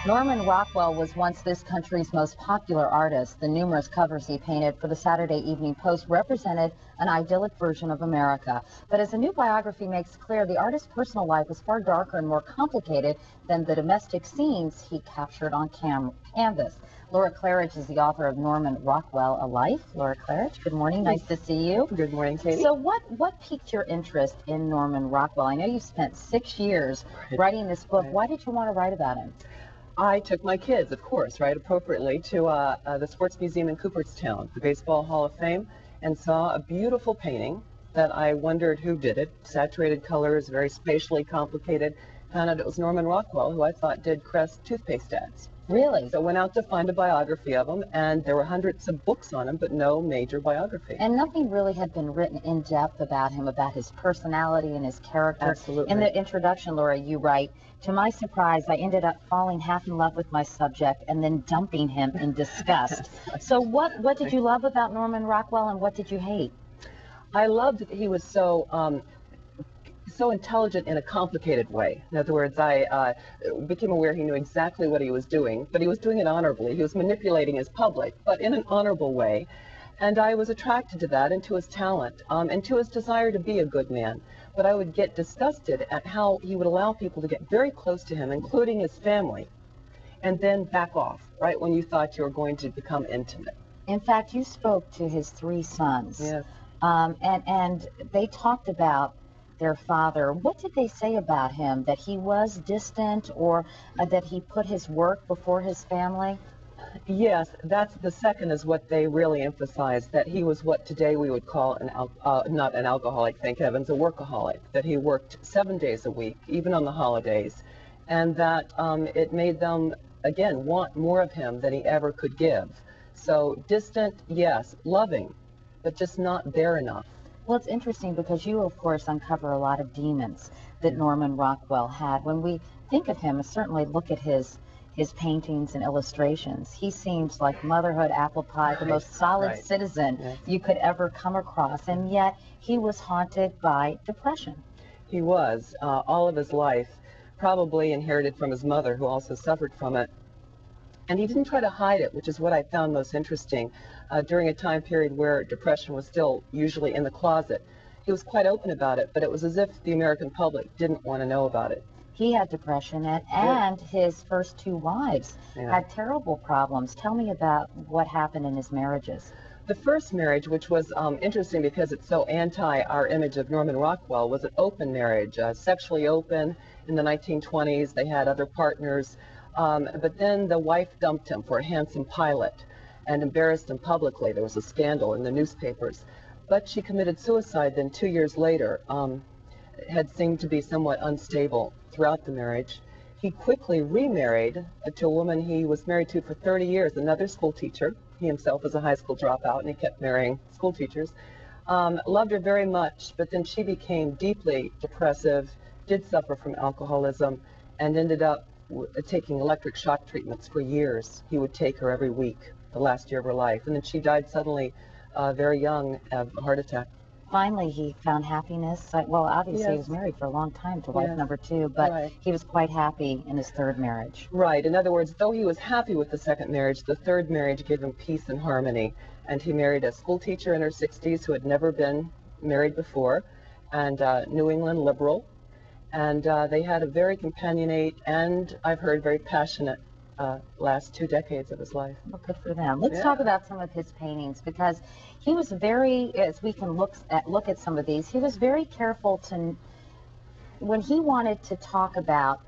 Norman Rockwell was once this country's most popular artist. The numerous covers he painted for the Saturday Evening Post represented an idyllic version of America. But as a new biography makes clear, the artist's personal life was far darker and more complicated than the domestic scenes he captured on canvas. Laura Claridge is the author of Norman Rockwell, A Life. Laura Claridge, good morning. Nice to see you. Good morning, Katie. So what piqued your interest in Norman Rockwell? I know you spent 6 years writing this book. Why did you want to write about him? I took my kids, of course, appropriately, to the Sports Museum in Cooperstown, the Baseball Hall of Fame, and saw a beautiful painting that I wondered who did it. Saturated colors, very spatially complicated. Found out it was Norman Rockwell, who I thought did Crest toothpaste ads. Really? So went out to find a biography of him, and there were hundreds of books on him, but no major biography. And nothing really had been written in depth about him, about his personality and his character. Absolutely. In the introduction, Laura, you write, "To my surprise, I ended up falling half in love with my subject and then dumping him in disgust." So what did you love about Norman Rockwell, and what did you hate? I loved that he was so intelligent in a complicated way. In other words, I became aware he knew exactly what he was doing, but he was doing it honorably. He was manipulating his public, but in an honorable way. And I was attracted to that and to his talent and to his desire to be a good man. But I would get disgusted at how he would allow people to get very close to him, including his family, and then back off, right when you thought you were going to become intimate. In fact, you spoke to his 3 sons. Yes. And they talked about their father. What did they say about him? That he was distant, or that he put his work before his family? Yes, that's the second is what they really emphasized, that he was what today we would call not an alcoholic, thank heavens, a workaholic, that he worked 7 days a week, even on the holidays, and that it made them, again, want more of him than he ever could give. So distant, yes, loving, but just not there enough. Well, it's interesting because you, of course, uncover a lot of demons that Norman Rockwell had. When we think of him, certainly look at his paintings and illustrations, he seems like motherhood apple pie, the most solid citizen you could ever come across, and yet he was haunted by depression. He was, all of his life, probably inherited from his mother, who also suffered from it. And he didn't try to hide it, which is what I found most interesting. During a time period where depression was still usually in the closet, he was quite open about it, but it was as if the American public didn't want to know about it. He had depression, and his first 2 wives had terrible problems. Tell me about what happened in his marriages. The first marriage, which was interesting because it's so anti our image of Norman Rockwell, was an open marriage, sexually open. In the 1920s, they had other partners, but then the wife dumped him for a handsome pilot and embarrassed him publicly. There was a scandal in the newspapers. But she committed suicide then 2 years later. Had seemed to be somewhat unstable throughout the marriage. He quickly remarried to a woman he was married to for 30 years, another school teacher. He himself was a high school dropout, and he kept marrying school teachers. Loved her very much, but then she became deeply depressive, did suffer from alcoholism, and ended up taking electric shock treatments for years. He would take her every week, the last year of her life, and then she died suddenly, very young, of a heart attack. Finally, he found happiness. Well, obviously, he was married for a long time to wife number 2, but he was quite happy in his 3rd marriage. Right. In other words, though he was happy with the 2nd marriage, the 3rd marriage gave him peace and harmony. And he married a school teacher in her 60s who had never been married before, and New England liberal. And they had a very companionate and, I've heard, very passionate last 2 decades of his life. Well, good for them. Let's talk about some of his paintings, because he was very, as we can look at some of these, he was very careful to, when he wanted to talk about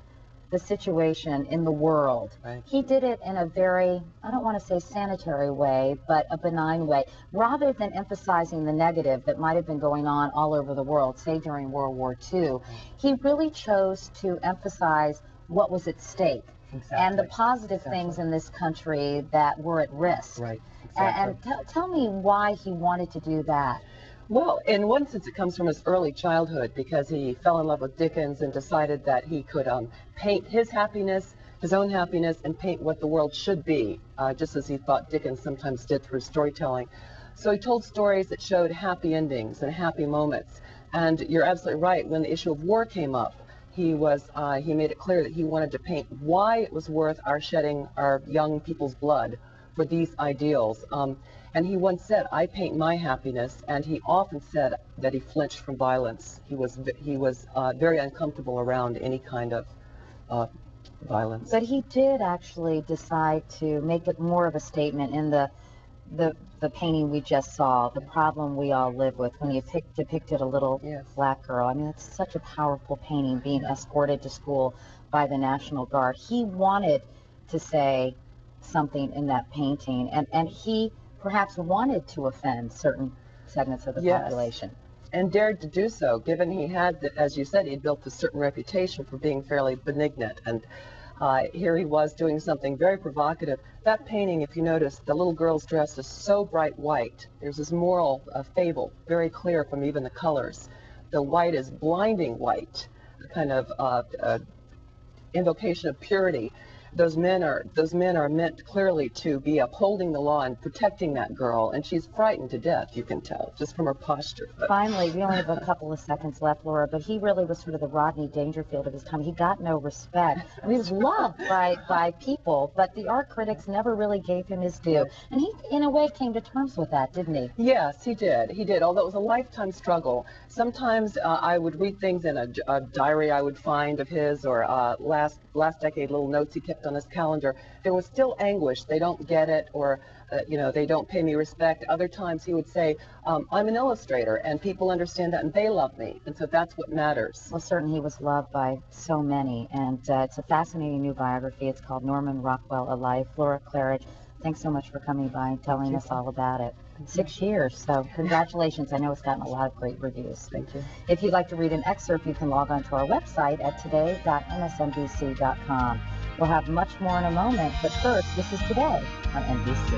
the situation in the world, he did it in a very, I don't want to say sanitary way, but a benign way, rather than emphasizing the negative that might have been going on all over the world, say during World War II. He really chose to emphasize what was at stake. And the positive things in this country that were at risk. Right. And tell me why he wanted to do that. Well, in one sense, it comes from his early childhood, because he fell in love with Dickens and decided that he could paint his happiness, his own happiness, and paint what the world should be, just as he thought Dickens sometimes did through storytelling. So he told stories that showed happy endings and happy moments. And you're absolutely right. When the issue of war came up, he made it clear that he wanted to paint why it was worth our shedding our young people's blood for these ideals. And he once said, "I paint my happiness," and he often said that he flinched from violence. He was very uncomfortable around any kind of violence. But he did actually decide to make it more of a statement in the painting we just saw, The Problem We All Live With, when you depicted a little Yes. black girl. I mean, it's such a powerful painting, being escorted to school by the National Guard. He wanted to say something in that painting, and he perhaps wanted to offend certain segments of the Yes. population. And dared to do so, given he had, as you said, he'd built a certain reputation for being fairly benignant. And here he was doing something very provocative. That painting, if you notice, the little girl's dress is so bright white. There's this moral fable, very clear from even the colors. The white is blinding white, a kind of invocation of purity. Those men are meant clearly to be upholding the law and protecting that girl, and she's frightened to death, you can tell, just from her posture. Finally, we only have a couple of seconds left, Laura, but he really was sort of the Rodney Dangerfield of his time. He got no respect. I mean, he was loved by people, but the art critics never really gave him his due. And he, in a way, came to terms with that, didn't he? Yes, he did. He did, although it was a lifetime struggle. Sometimes I would read things in a diary I would find of his, or last decade, little notes he kept on his calendar. There was still anguish. They don't get it, or they don't pay me respect. Other times he would say, I'm an illustrator, and people understand that, and they love me, and so that's what matters. Well, certainly he was loved by so many, and it's a fascinating new biography. It's called Norman Rockwell, A Life. Laura Claridge, thanks so much for coming by and telling us all about it. 6 years, so congratulations. I know it's gotten a lot of great reviews. Thank you. If you'd like to read an excerpt, you can log on to our website at today.msnbc.com. We'll have much more in a moment, but first, this is Today on NBC.